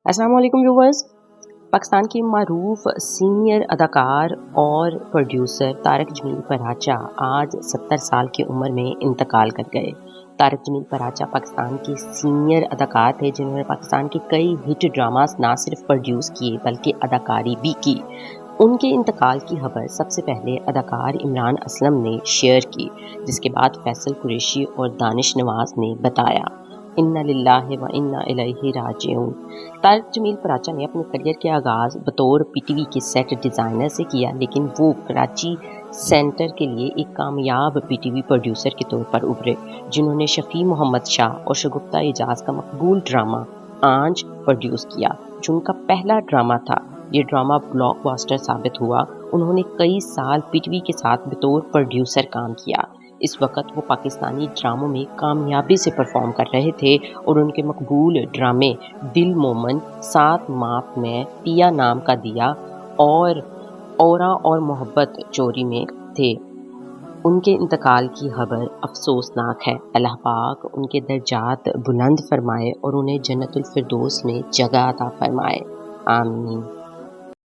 السلام علیکم ویورز۔ پاکستان کے معروف سینئر اداکار اور پروڈیوسر طارق جمیل پراچا آج 70 سال کی عمر میں انتقال کر گئے۔ طارق جمیل پراچا پاکستان کے سینئر اداکار تھے جنہوں نے پاکستان کے کئی ہٹ ڈراماز نہ صرف پروڈیوس کیے بلکہ اداکاری بھی کی۔ ان کے انتقال کی خبر سب سے پہلے اداکار عمران اسلم نے شیئر کی، جس کے بعد فیصل قریشی اور دانش نواز نے بتایا۔ انا للہ و انا الیہ راجعون۔ طارق جمیل پراچا نے اپنے کریئر کے آغاز بطور پی ٹی وی کے سیٹ ڈیزائنر سے کیا، لیکن وہ کراچی سینٹر کے لیے ایک کامیاب پی ٹی وی پروڈیوسر کے طور پر ابھرے، جنہوں نے شفیع محمد شاہ اور شگفتہ اعجاز کا مقبول ڈرامہ آنچ پروڈیوس کیا، جو ان کا پہلا ڈرامہ تھا۔ یہ ڈرامہ بلاک باسٹر ثابت ہوا۔ انہوں نے کئی سال پی ٹی وی کے ساتھ بطور پروڈیوسر کام کیا۔ اس وقت وہ پاکستانی ڈراموں میں کامیابی سے پرفارم کر رہے تھے اور ان کے مقبول ڈرامے دل مومن، سات ماپ میں، پیا نام کا دیا اور اورا اور محبت چوری میں تھے۔ ان کے انتقال کی خبر افسوسناک ہے۔ اللہ پاک ان کے درجات بلند فرمائے اور انہیں جنت الفردوس میں جگہ عطا فرمائے، آمین۔